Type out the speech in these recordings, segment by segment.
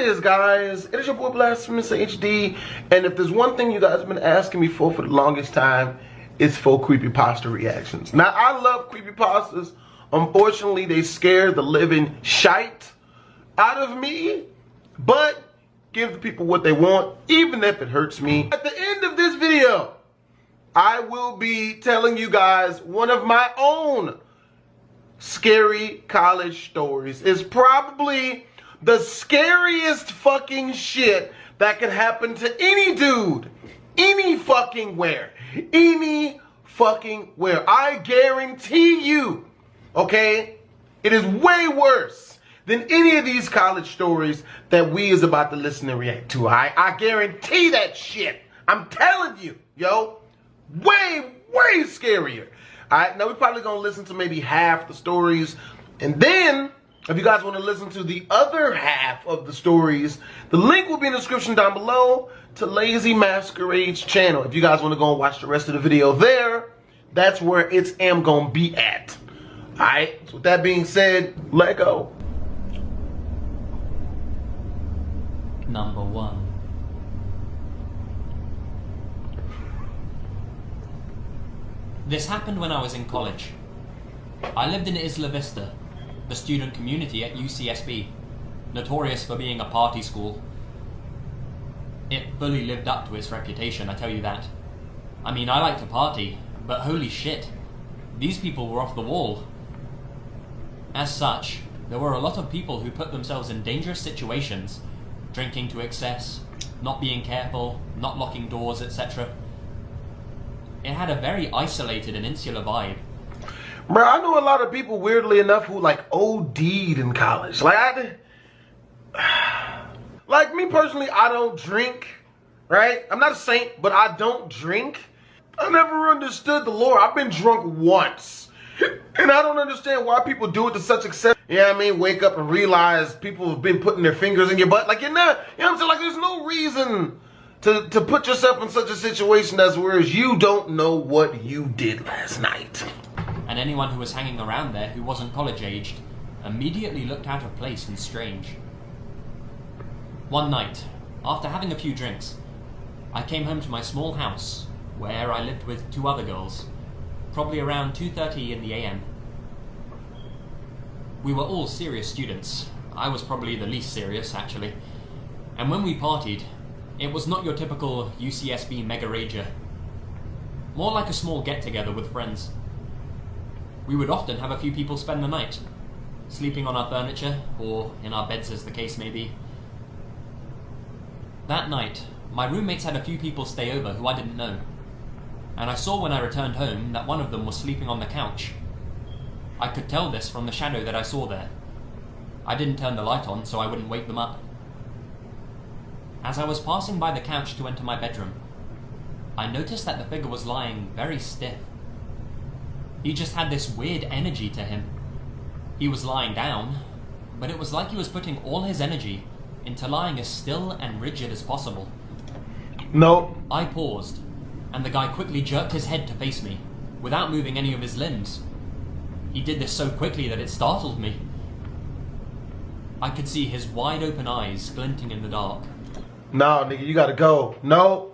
is, guys? It is your boy Blastphamoushd, and if there's one thing you guys have been asking me for the longest time, it's for creepypasta reactions. Now, I love creepypastas. Unfortunately, they scare the living shite out of me, but give the people what they want, even if it hurts me. At the end of this video, I will be telling you guys one of my own scary college stories. It's probably the scariest fucking shit that can happen to any dude, any fucking where, any fucking where. I guarantee you, okay, it is way worse than any of these college stories that we is about to listen and react to. I guarantee that shit. I'm telling you, yo, way scarier. Alright, now we're probably gonna listen to maybe half the stories, and then if you guys want to listen to the other half of the stories, the link will be in the description down below to Lazy Masquerade's channel. If you guys want to go and watch the rest of the video there, that's where it's gonna be at. Alright, so with that being said, let go. Number 1. This happened when I was in college. I lived in Isla Vista, the student community at UCSB, notorious for being a party school. It fully lived up to its reputation, I tell you that. I mean, I like to party, but holy shit, these people were off the wall. As such, there were a lot of people who put themselves in dangerous situations, drinking to excess, not being careful, not locking doors, etc. It had a very isolated and insular vibe. Bro, I know a lot of people, weirdly enough, who like OD'd in college. Like me personally, I don't drink, right? I'm not a saint, but I don't drink. I never understood the lore. I've been drunk once. And I don't understand why people do it to such excess. You know what I mean? Wake up and realize people have been putting their fingers in your butt. Like, you're not, you know what I'm saying? Like, there's no reason to put yourself in such a situation as whereas you don't know what you did last night. And anyone who was hanging around there who wasn't college-aged immediately looked out of place and strange. One night, after having a few drinks, I came home to my small house, where I lived with 2 other girls, probably around 2:30 in the AM. We were all serious students. I was probably the least serious, actually. And when we partied, it was not your typical UCSB mega rager. More like a small get-together with friends. We would often have a few people spend the night, sleeping on our furniture, or in our beds as the case may be. That night, my roommates had a few people stay over who I didn't know, and I saw when I returned home that one of them was sleeping on the couch. I could tell this from the shadow that I saw there. I didn't turn the light on so I wouldn't wake them up. As I was passing by the couch to enter my bedroom, I noticed that the figure was lying very stiff. He just had this weird energy to him. He was lying down, but it was like he was putting all his energy into lying as still and rigid as possible. No. I paused, and the guy quickly jerked his head to face me, without moving any of his limbs. He did this so quickly that it startled me. I could see his wide open eyes glinting in the dark. No, nigga, you gotta go. No,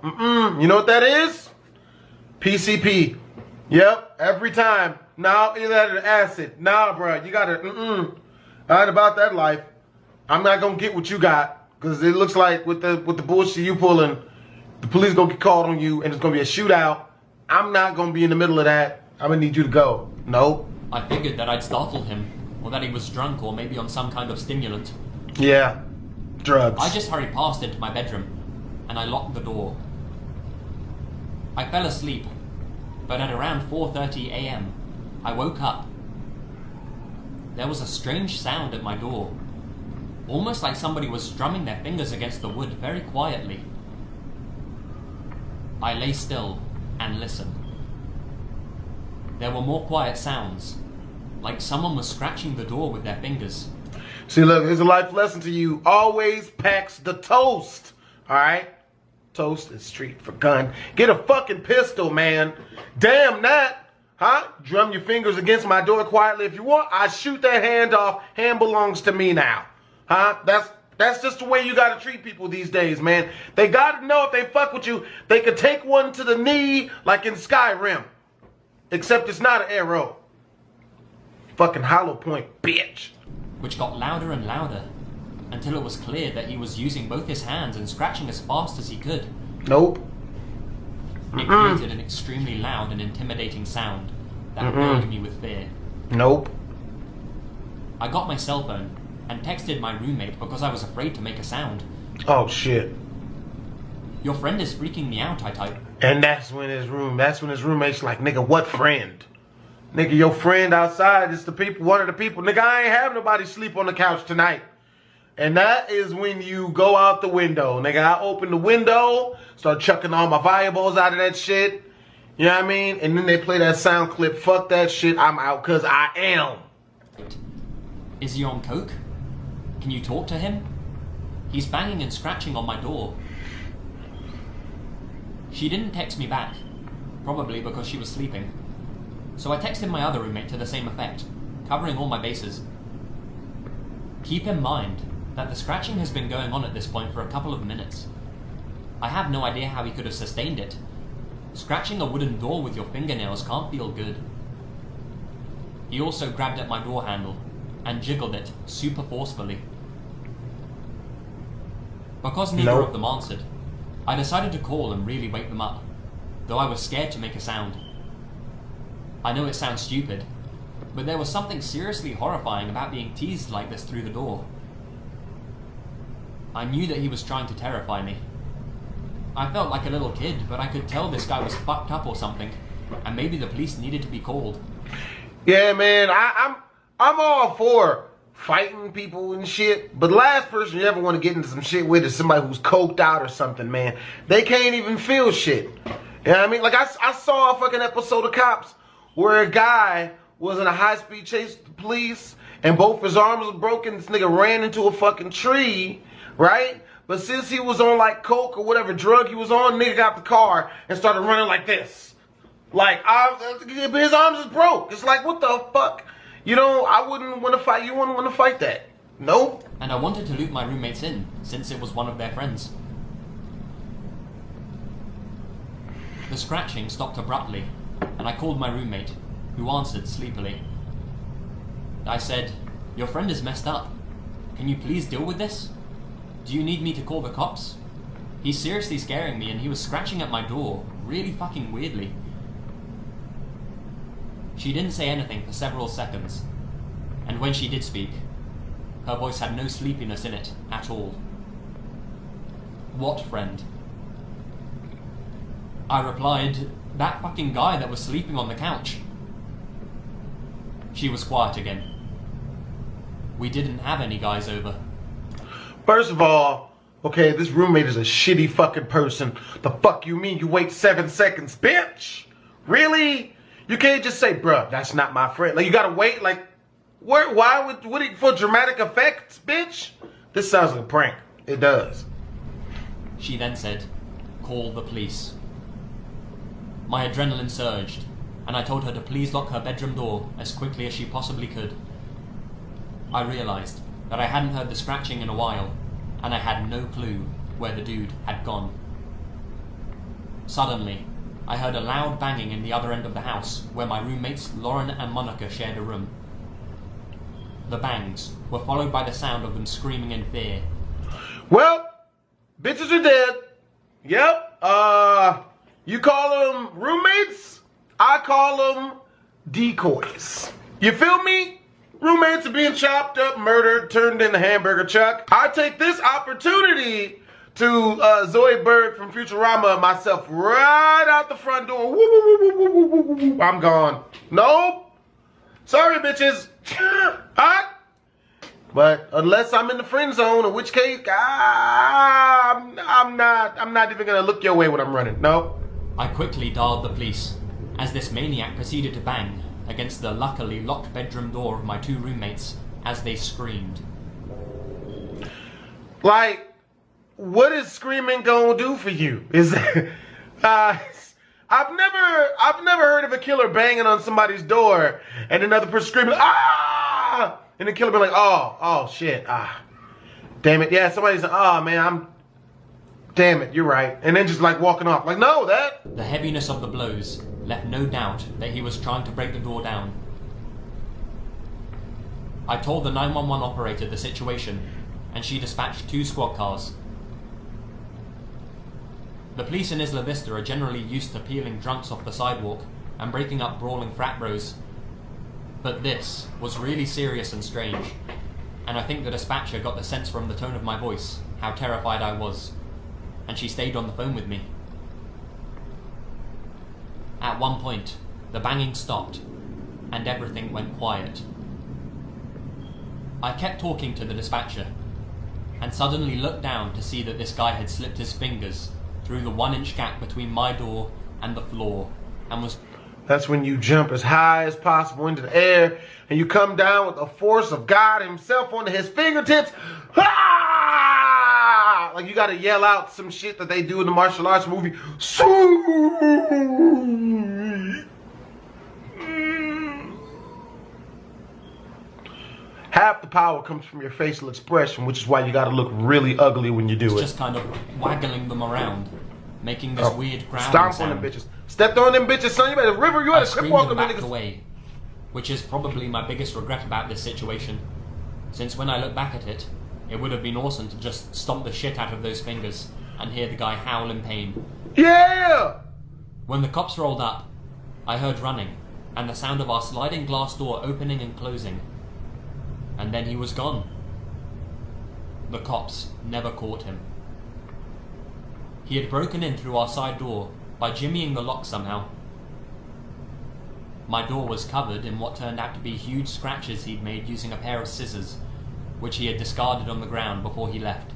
you know what that is? PCP. Yep, every time. No, either that or acid. Nah, bro, you gotta, I ain't about that life. I'm not gonna get what you got, because it looks like with the bullshit you pulling, the police gonna get called on you and it's gonna be a shootout. I'm not gonna be in the middle of that. I'm gonna need you to go. Nope. I figured that I'd startled him, or that he was drunk, or maybe on some kind of stimulant. Yeah, drugs. I just hurried past into my bedroom, and I locked the door. I fell asleep, but at around 4:30 AM, I woke up. There was a strange sound at my door, almost like somebody was strumming their fingers against the wood very quietly. I lay still and listened. There were more quiet sounds, like someone was scratching the door with their fingers. See, look, here's a life lesson to you. Always packs the toast, all right? Toast is street for gun. Get a fucking pistol, man. Damn that. Huh? Drum your fingers against my door quietly if you want. I shoot that hand off. Hand belongs to me now. Huh? That's That's just the way you gotta treat people these days, man. They gotta know if they fuck with you, they could take one to the knee like in Skyrim. Except it's not an arrow. Fucking hollow point, bitch. which got louder and louder, until it was clear that he was using both his hands and scratching as fast as he could. Nope. It created an extremely loud and intimidating sound that filled me with fear. Nope. I got my cell phone and texted my roommate because I was afraid to make a sound. Oh shit. Your friend is freaking me out, I type. And that's when his roommate's like, nigga, what friend? Nigga, your friend outside is one of the people. Nigga, I ain't having nobody sleep on the couch tonight. And that is when you go out the window. Nigga, I open the window, start chucking all my valuables out of that shit. You know what I mean? And then they play that sound clip. Fuck that shit, I'm out, cause I am. Is he on coke? Can you talk to him? He's banging and scratching on my door. She didn't text me back, probably because she was sleeping. So I texted my other roommate to the same effect, covering all my bases. Keep in mind that the scratching has been going on at this point for a couple of minutes. I have no idea how he could have sustained it. Scratching a wooden door with your fingernails can't feel good. He also grabbed at my door handle and jiggled it super forcefully. Because neither of them answered, I decided to call and really wake them up, though I was scared to make a sound. I know it sounds stupid, but there was something seriously horrifying about being teased like this through the door. I knew that he was trying to terrify me. I felt like a little kid, but I could tell this guy was fucked up or something, and maybe the police needed to be called. Yeah, man, I'm all for fighting people and shit, but the last person you ever want to get into some shit with is somebody who's coked out or something, man. They can't even feel shit. You know what I mean? Like, I saw a fucking episode of Cops where a guy was in a high-speed chase with the police, and both his arms were broken. This nigga ran into a fucking tree, right? But since he was on, like, coke or whatever drug he was on, nigga got the car and started running like this. Like, his arms is broke. It's like, what the fuck? You know, I wouldn't want to fight. You wouldn't want to fight that. Nope. And I wanted to loop my roommates in, since it was one of their friends. The scratching stopped abruptly, and I called my roommate, who answered sleepily. I said, "Your friend is messed up. Can you please deal with this? Do you need me to call the cops? He's seriously scaring me, and he was scratching at my door, really fucking weirdly." She didn't say anything for several seconds, and when she did speak, her voice had no sleepiness in it at all. "What friend?" I replied, "That fucking guy that was sleeping on the couch." She was quiet again. We didn't have any guys over. First of all, okay, this roommate is a shitty fucking person. The fuck you mean you wait 7 seconds, bitch? Really? You can't just say, bruh, that's not my friend. Like, you gotta wait, like, why would for dramatic effects, bitch? This sounds like a prank. It does. She then said, "Call the police." My adrenaline surged, and I told her to please lock her bedroom door as quickly as she possibly could. I realized that I hadn't heard the scratching in a while, and I had no clue where the dude had gone. Suddenly, I heard a loud banging in the other end of the house, where my roommates Lauren and Monica shared a room. The bangs were followed by the sound of them screaming in fear. Well, bitches are dead. Yep. You call them roommates, I call them decoys. You feel me? Roommates are being chopped up, murdered, turned into hamburger chuck. I take this opportunity to Zoe Berg from Futurama myself right out the front door. Woo, woo, woo, woo, woo, woo, woo, woo. I'm gone. Nope. Sorry, bitches. But unless I'm in the friend zone, in which case, I'm not even gonna look your way when I'm running. Nope. I quickly dialed the police, as this maniac proceeded to bang against the luckily locked bedroom door of my two roommates as they screamed. Like, what is screaming gonna do for you? Is I've never heard of a killer banging on somebody's door and another person screaming, "Ah!" and the killer be like, oh shit, ah. damn it. Yeah, somebody's like, oh man, damn it, you're right. And then just like walking off. Like, no, that. The heaviness of the blows left no doubt that he was trying to break the door down. I told the 911 operator the situation, and she dispatched 2 squad cars. The police in Isla Vista are generally used to peeling drunks off the sidewalk and breaking up brawling frat bros. But this was really serious and strange, and I think the dispatcher got the sense from the tone of my voice how terrified I was, and she stayed on the phone with me. At one point, the banging stopped, and everything went quiet. I kept talking to the dispatcher, and suddenly looked down to see that this guy had slipped his fingers through the 1-inch gap between my door and the floor, and was... That's when you jump as high as possible into the air, and you come down with the force of God himself onto his fingertips. Ah! Like you gotta yell out some shit that they do in the martial arts movie. Half the power comes from your facial expression, which is why you gotta look really ugly when you do it. Just kind of waggling them around, making this weird growling Stomp sound. on them bitches. Stepped on them bitches, son. You better river. You I better clip screamed walk them them back niggas. away, which is probably my biggest regret about this situation, since when I look back at it, it would have been awesome to just stomp the shit out of those fingers and hear the guy howl in pain. Yeah! When the cops rolled up, I heard running, and the sound of our sliding glass door opening and closing. And then he was gone. The cops never caught him. He had broken in through our side door by jimmying the lock somehow. My door was covered in what turned out to be huge scratches he'd made using a pair of scissors, which he had discarded on the ground before he left.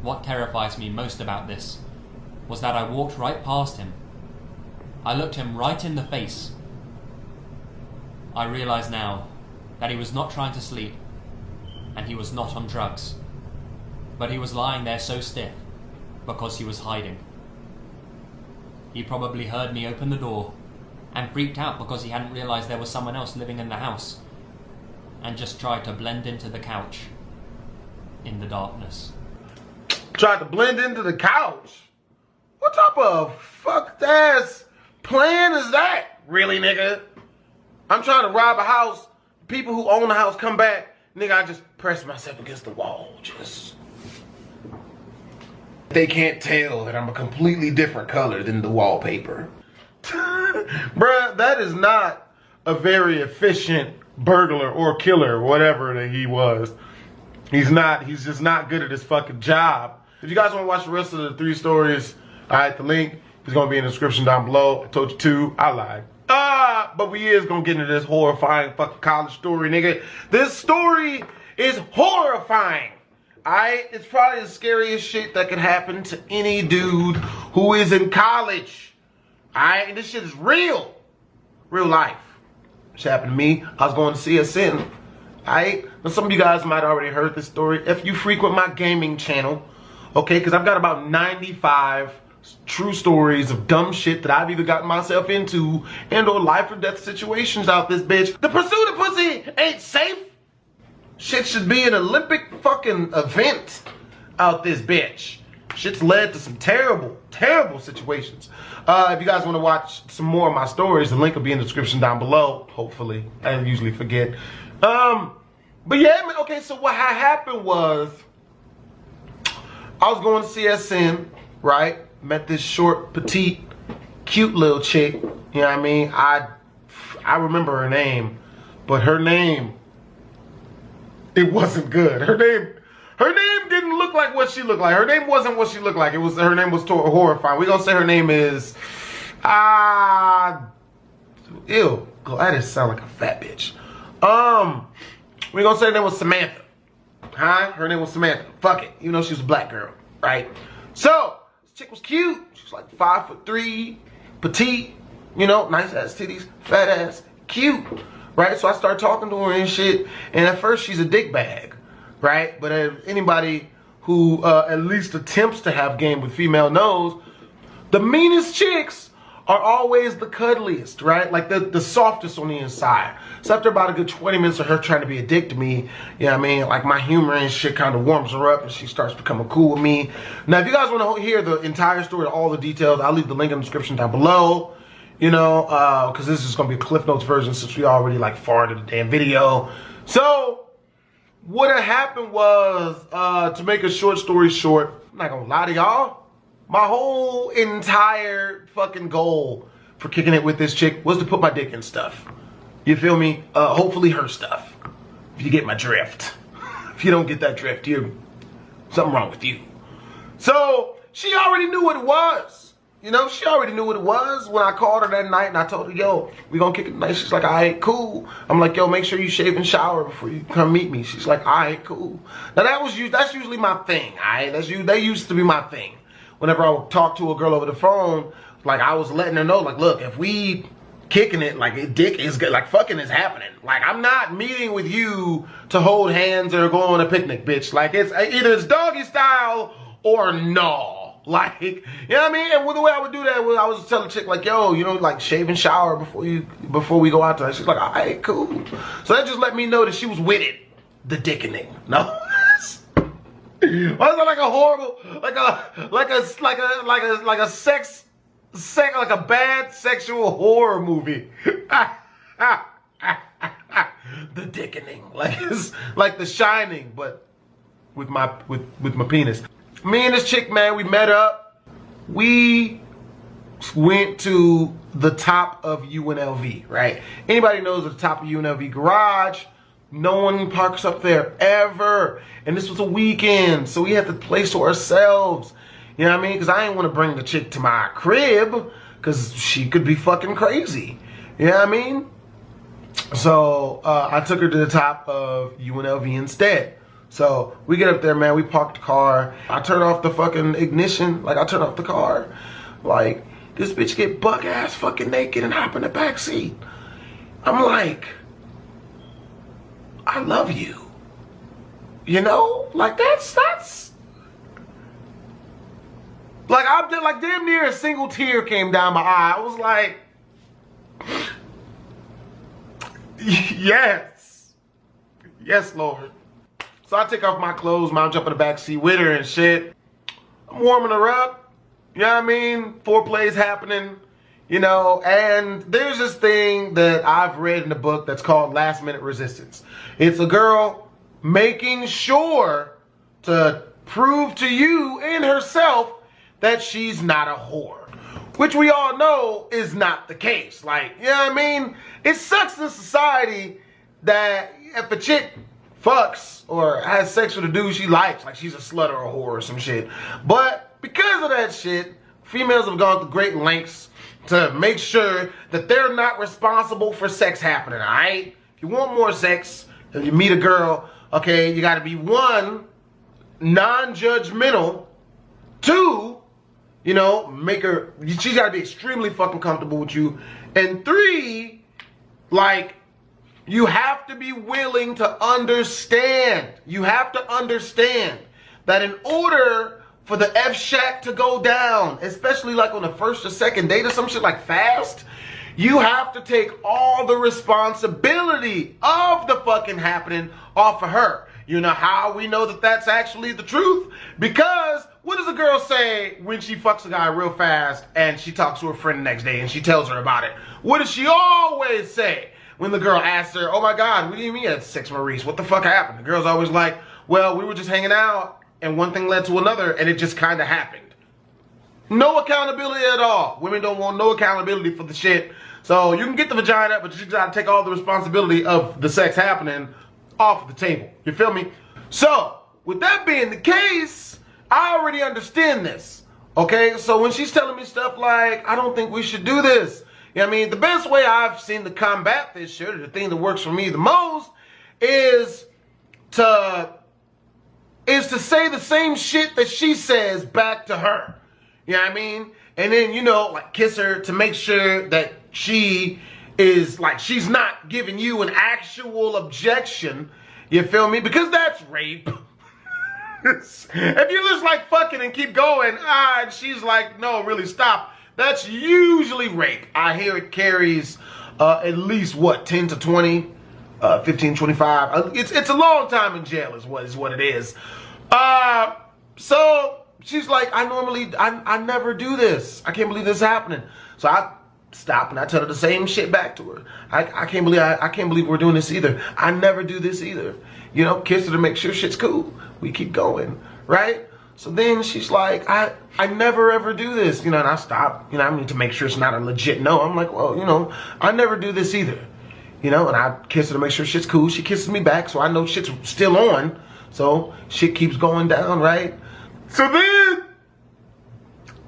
What terrifies me most about this was that I walked right past him. I looked him right in the face. I realize now that he was not trying to sleep, and he was not on drugs, but he was lying there so stiff because he was hiding. He probably heard me open the door and freaked out because he hadn't realized there was someone else living in the house, and just tried to blend into the couch in the darkness. Tried to blend into the couch? What type of fucked ass plan is that? Really, nigga? I'm trying to rob a house. People who own the house come back. Nigga, I just press myself against the wall. Just. They can't tell that I'm a completely different color than the wallpaper. Bruh, that is not a very efficient burglar or killer, whatever that he was. He's just not good at his fucking job. If you guys want to watch the rest of the 3 stories, alright, the link is going to be in the description down below. I told you 2, I lied. But we is going to get into this horrifying fucking college story, nigga. This story is horrifying. Alright, it's probably the scariest shit that could happen to any dude who is in college. Alright, and this shit is real. Real life. Shit happened to me. I was going to CSN. Alright, now some of you guys might already heard this story. If you frequent my gaming channel, okay, because I've got about 95 true stories of dumb shit that I've either gotten myself into and or life or death situations out this bitch. The pursuit of pussy ain't safe. Shit should be an Olympic fucking event out this bitch. Shit's led to some terrible, terrible situations. If you guys want to watch some more of my stories, the link will be in the description down below, hopefully. I usually forget. But yeah, man, okay, so what had happened was I was going to CSN, right? Met this short, petite, cute little chick. You know what I mean? I remember her name, but her name, it wasn't good. Her name didn't look like what she looked like. Her name wasn't what she looked like. Her name was horrifying. We're gonna say her name is ew. Gladys sound like a fat bitch. We're gonna say her name was Samantha. Huh? Her name was Samantha. Fuck it. You know she was a black girl, right? So this chick was cute. She was like 5'3", petite, you know, nice ass titties, fat ass, cute, right? So I started talking to her and shit. And at first she's a dick bag, right? But anybody who at least attempts to have game with female knows, the meanest chicks are always the cuddliest, right? Like the softest on the inside. So after about a good 20 minutes of her trying to be a dick to me, you know what I mean? Like my humor and shit kind of warms her up and she starts becoming cool with me. Now, if you guys want to hear the entire story, all the details, I'll leave the link in the description down below. You know, because this is going to be a Cliff Notes version since we already like far into the damn video. So, what had happened was, to make a short story short, I'm not going to lie to y'all, my whole entire fucking goal for kicking it with this chick was to put my dick in stuff. You feel me? Hopefully her stuff. If you get my drift. If you don't get that drift, something wrong with you. So, she already knew what it was. You know, she already knew what it was when I called her that night and I told her, yo, we gonna kick it tonight. She's like, all right, cool. I'm like, yo, make sure you shave and shower before you come meet me. She's like, all right, cool. Now that's usually my thing, all right? That used to be my thing. Whenever I would talk to a girl over the phone, like I was letting her know, like, look, if we kicking it, like dick is good, like fucking is happening. Like I'm not meeting with you to hold hands or go on a picnic, bitch. Like it's either doggy style or no. Like, you know what I mean? And the way I would do that was I was telling the chick, like, yo, you know, like shave and shower before we go out tonight. She's like, all right, cool. So that just let me know that she was with it. The dickening. No. Was it like a horrible, like a bad sexual horror movie? The dickening. Like it's like The Shining, but with my penis. Me and this chick, man, we met up. We went to the top of UNLV, right? Anybody knows the top of UNLV garage? No one parks up there ever. And this was a weekend, so we had the place to ourselves. You know what I mean? Because I didn't want to bring the chick to my crib because she could be fucking crazy. You know what I mean? So I took her to the top of UNLV instead. So we get up there, man, we park the car. I turn off the fucking ignition. Like I turn off the car. Like this bitch get buck ass fucking naked and hop in the back seat. I'm like, I love you. You know? Like that's like I'm just like damn near a single tear came down my eye. I was like, yes. Yes, Lord. So I take off my clothes, man, jump in the back seat with her and shit. I'm warming her up. You know what I mean? Foreplay's happening, you know, and there's this thing that I've read in the book that's called Last Minute Resistance. It's a girl making sure to prove to you and herself that she's not a whore. Which we all know is not the case. Like, you know what I mean? It sucks in society that if a chick fucks or has sex with a dude she likes, like she's a slut or a whore or some shit. But because of that shit, females have gone to great lengths to make sure that they're not responsible for sex happening, alright? If you want more sex, if you meet a girl, okay, you gotta be one, non-judgmental, two, you know, she's gotta be extremely fucking comfortable with you, and three, like, you have to be willing to understand. You have to understand that in order for the F-Shack to go down, especially like on the first or second date or some shit like fast, you have to take all the responsibility of the fucking happening off of her. You know how we know that that's actually the truth? Because what does a girl say when she fucks a guy real fast and she talks to her friend the next day and she tells her about it? What does she always say? When the girl asks her, oh my God, what do you mean you had sex, Maurice? What the fuck happened? The girl's always like, well, we were just hanging out and one thing led to another and it just kind of happened. No accountability at all. Women don't want no accountability for the shit. So you can get the vagina, but you gotta take all the responsibility of the sex happening off of the table. You feel me? So, with that being the case, I already understand this. Okay, so when she's telling me stuff like, I don't think we should do this. You know what I mean? The best way I've seen to combat this shit, or the thing that works for me the most, is to say the same shit that she says back to her. You know what I mean? And then, you know, like kiss her to make sure that she is like, she's not giving you an actual objection. You feel me? Because that's rape. If you just like fucking and keep going, and she's like, no, really stop. that's usually rape. I hear it carries at least, what, 10 to 20, 15, 25. It's a long time in jail is what it is. So she's like, I never do this. I can't believe this is happening. So I stop and I tell her the same shit back to her. I can't believe we're doing this either. I never do this either. You know, kiss her to make sure shit's cool. We keep going, right? So then she's like, I never ever do this, you know, and I stop, you know, I need to make sure it's not a legit no. I'm like, well, you know, I never do this either, you know, and I kiss her to make sure shit's cool. She kisses me back, so I know shit's still on. So shit keeps going down, right? So then,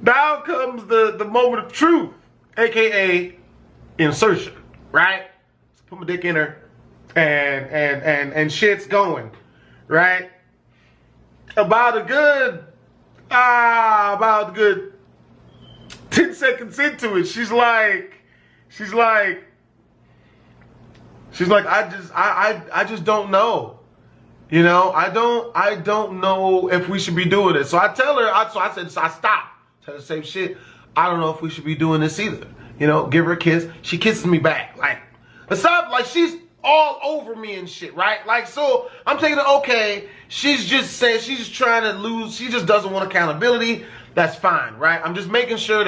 now comes the moment of truth, aka insertion, right? So put my dick in her, and shit's going, right? About a good 10 seconds into it, she's like, I just don't know. You know, I don't know if we should be doing this. So I tell her, I stop. Tell her the same shit. I don't know if we should be doing this either. You know, give her a kiss. She kisses me back. Like, aside, like she's all over me and shit, right? Like, so I'm taking it, okay, she's just trying to lose, she just doesn't want accountability. That's fine, right? I'm just making sure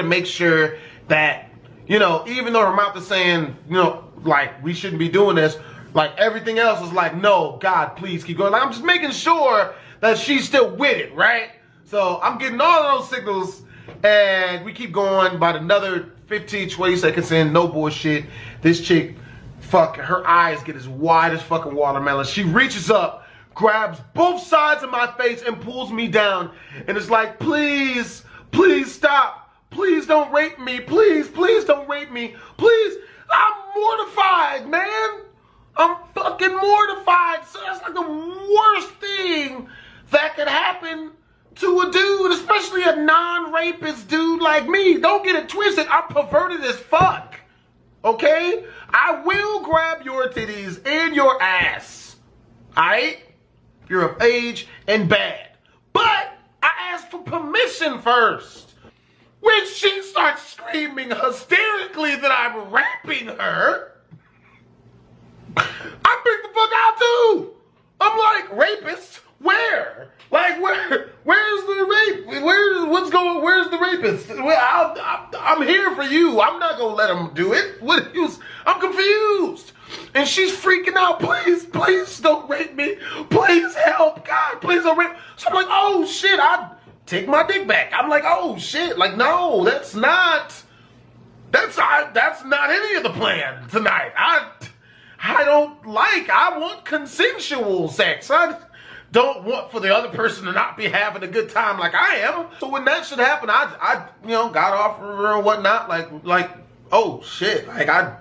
that, you know, even though her mouth is saying, you know, like, we shouldn't be doing this, like, everything else is like, no, God, please keep going. Like, I'm just making sure that she's still with it, right? So I'm getting all of those signals, and we keep going. About another 15, 20 seconds in, no bullshit, this chick, fuck, her eyes get as wide as fucking watermelon. She reaches up, grabs both sides of my face and pulls me down. And it's like, please, please stop. Please don't rape me. Please, please don't rape me. Please. I'm mortified, man. I'm fucking mortified. So that's like the worst thing that could happen to a dude, especially a non-rapist dude like me. Don't get it twisted. I'm perverted as fuck. Okay? I will grab your titties and your ass. Alright? If you're of age and bad. But I asked for permission first. When she starts screaming hysterically that I'm raping her, I freak the fuck out too. I'm like, rapist? Where? Like, where's the rape? Where's the rapist? I'm here for you. I'm not gonna let him do it. I'm confused. And she's freaking out. Please, please don't rape me. Please help. God, please don't rape. So I'm like, oh shit, I take my dick back. I'm like, oh shit. Like, no, that's not any of the plan tonight. I want consensual sex. I don't want for the other person to not be having a good time like I am. So when that shit happened, I you know, got off her and whatnot, like, oh shit. Like I'll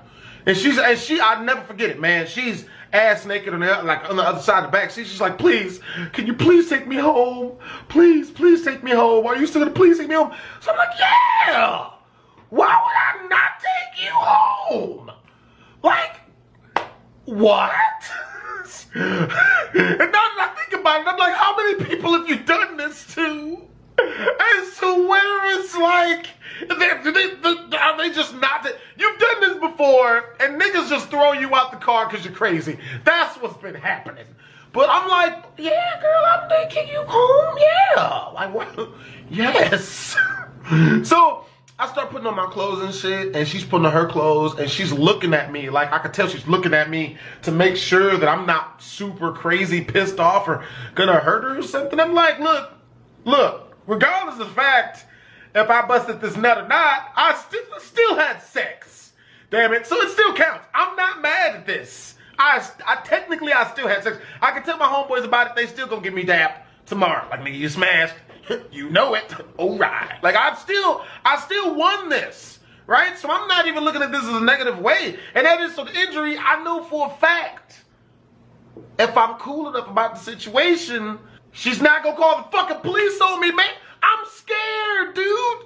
never forget it, man. She's ass naked on the other side of the back. She's just like, please, can you please take me home? Please, please take me home. Are you still gonna please take me home? So I'm like, yeah. Why would I not take you home? Like, what? And now that I think about it, I'm like, how many people have you done this to? And so where it's like, are they just not, you've done this before, and niggas just throw you out the car because you're crazy. That's what's been happening. But I'm like, yeah, girl, I'm taking you home, yeah. Like, what? Yes. So I start putting on my clothes and shit, and she's putting on her clothes, and she's looking at me. Like, I could tell she's looking at me to make sure that I'm not super crazy pissed off or gonna hurt her or something. I'm like, look, regardless of the fact if I busted this nut or not, I still had sex. Damn it. So it still counts. I'm not mad at this. I technically still had sex. I can tell my homeboys about it. They still gonna give me dap tomorrow. Like, nigga, you smashed. You know it. All right. Like, I still won this, right? So I'm not even looking at this as a negative way. And that is, so the injury, I know for a fact, if I'm cool enough about the situation, she's not gonna call the fucking police on me, man. I'm scared, dude.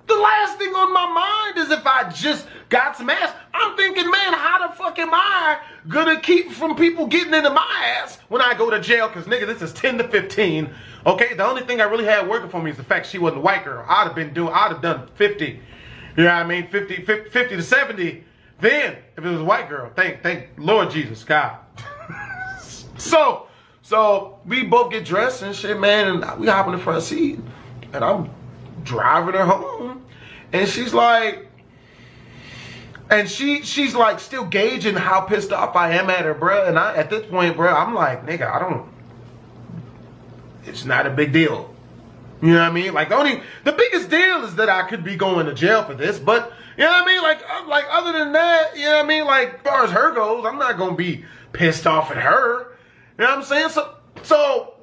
The last thing on my mind is if I just got some ass. I'm thinking, man, how the fuck am I gonna keep from people getting into my ass when I go to jail? Because, nigga, this is 10 to 15. Okay, the only thing I really had working for me is the fact she wasn't a white girl. I'd have done 50. You know what I mean? 50 to 70. Then, if it was a white girl, thank Lord Jesus, God. So we both get dressed and shit, man, and we hop in the front seat, and I'm driving her home, and she's like, she's like still gauging how pissed off I am at her, bruh. And at this point, bruh, I'm like, nigga, it's not a big deal. You know what I mean? Like the biggest deal is that I could be going to jail for this, but you know what I mean? Like other than that, you know what I mean? Like as far as her goes, I'm not gonna be pissed off at her. You know what I'm saying? So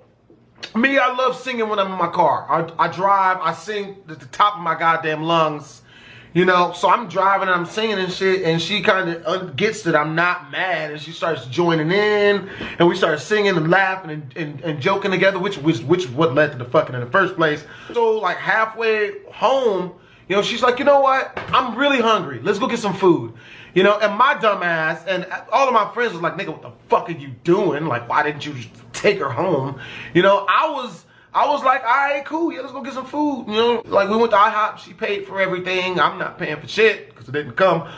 me, I love singing when I'm in my car. I drive, I sing at the top of my goddamn lungs. You know, so I'm driving and I'm singing and shit, and she kind of gets that I'm not mad, and she starts joining in, and we start singing and laughing and joking together, which is what led to the fucking in the first place. So like halfway home, you know, she's like, you know what? I'm really hungry. Let's go get some food. You know, and my dumb ass and all of my friends was like, nigga, what the fuck are you doing? Like, why didn't you just take her home? You know, I was like, all right, cool, yeah, let's go get some food. You know, like we went to IHOP, she paid for everything. I'm not paying for shit because it didn't come.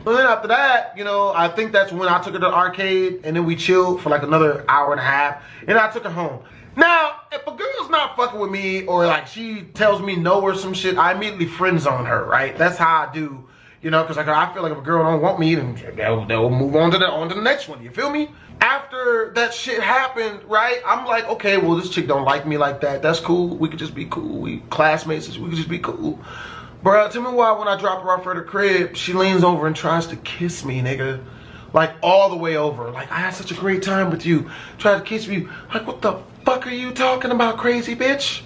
But then after that, you know, I think that's when I took her to the arcade, and then we chilled for like another hour and a half, and I took her home. Now, if a girl's not fucking with me, or like she tells me no or some shit, I immediately friend zone her, right? That's how I do, you know, because like I feel like if a girl don't want me, then they'll move on to the next one. You feel me? After that shit happened, right? I'm like, okay, well, this chick don't like me like that. That's cool. We could just be cool. We classmates. We could just be cool. Bruh, tell me why when I drop her off at her crib, she leans over and tries to kiss me, nigga. Like, all the way over. Like, I had such a great time with you. Tried to kiss me. Like, what the fuck are you talking about, crazy bitch?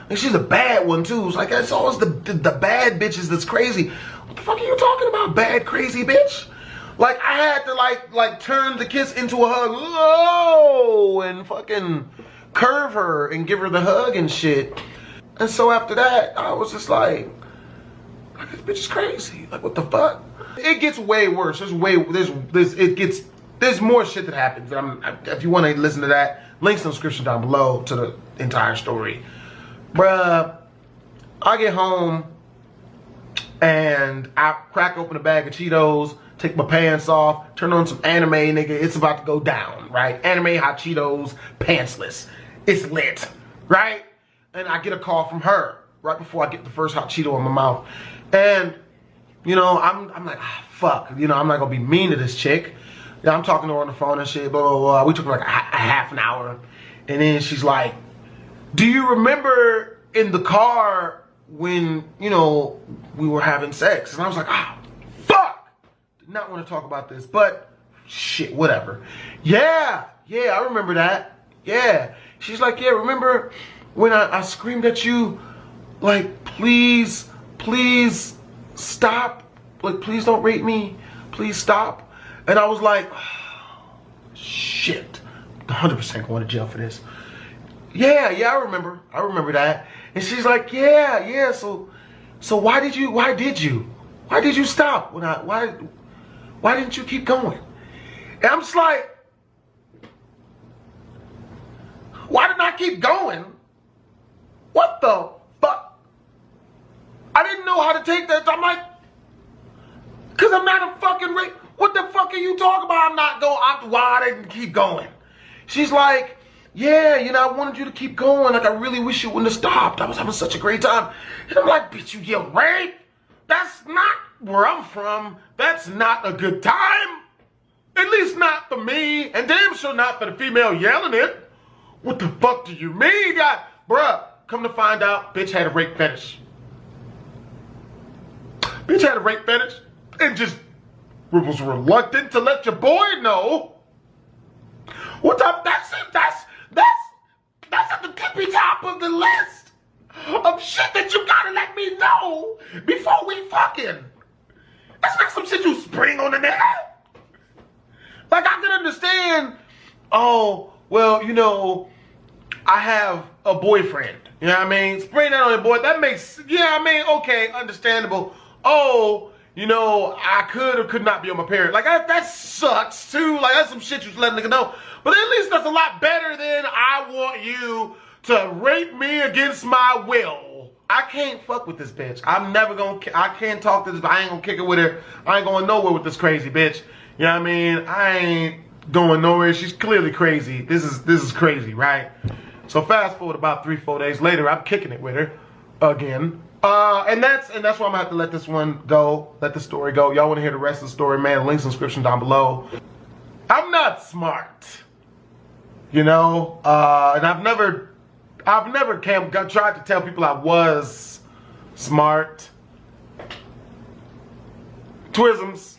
And she's a bad one, too. It's like, it's always the bad bitches that's crazy. What the fuck are you talking about, bad, crazy bitch? Like, I had to, like turn the kiss into a hug. Whoa! And fucking curve her and give her the hug and shit. And so after that, I was just like this bitch is crazy. Like, what the fuck? It gets way worse. There's more shit that happens. If you want to listen to that, links in the description down below to the entire story. Bruh, I get home and I crack open a bag of Cheetos, take my pants off, turn on some anime, nigga. It's about to go down, right? Anime, hot Cheetos, pantsless. It's lit, right? And I get a call from her right before I get the first hot Cheeto in my mouth. And, you know, I'm like, fuck. You know, I'm not going to be mean to this chick. Yeah, I'm talking to her on the phone and shit, blah, blah, blah. We took like a half an hour. And then she's like, do you remember in the car when, you know, we were having sex? And I was like, fuck. Did not want to talk about this, but shit, whatever. Yeah, I remember that. Yeah. She's like, yeah, remember when I screamed at you, like, please stop. Like, please don't rape me. Please stop. And I was like, shit, 100% going to jail for this. Yeah, I remember that. And she's like, yeah. So why did you stop? Why didn't you keep going? And I'm just like, why didn't I keep going? What the fuck? I didn't know how to take that. I'm like, cause I'm not a fucking rape. What the fuck are you talking about? I'm not going. Why I didn't keep going? She's like, yeah, you know, I wanted you to keep going. Like, I really wish you wouldn't have stopped. I was having such a great time. And I'm like, bitch, you get raped? That's not where I'm from. That's not a good time. At least not for me. And damn sure not for the female yelling it. What the fuck do you mean? God, bruh, come to find out, bitch had a rape fetish. Bitch had a rape fetish and just was reluctant to let your boy know. What up? That's at the tippy top of the list of shit that you gotta let me know before we fucking. That's not some shit you spring on the net. Like, I can understand, oh, well, you know, I have a boyfriend. You know what I mean? Spring that on your boy, that makes, okay, understandable. Oh, you know, I could or could not be on my parent. Like, that sucks, too. Like, that's some shit you should let a nigga know. But at least that's a lot better than I want you to rape me against my will. I can't fuck with this bitch. I'm never gonna, I can't talk to this, I ain't gonna kick it with her. I ain't going nowhere with this crazy bitch. You know what I mean? I ain't going nowhere. She's clearly crazy. This is crazy, right? So fast forward about 3-4 days later, I'm kicking it with her again. And that's why I'm gonna have to let this one go, let the story go. Y'all wanna hear the rest of the story, man? Links in the description down below. I'm not smart, you know, and I've never tried to tell people I was smart. Twisms.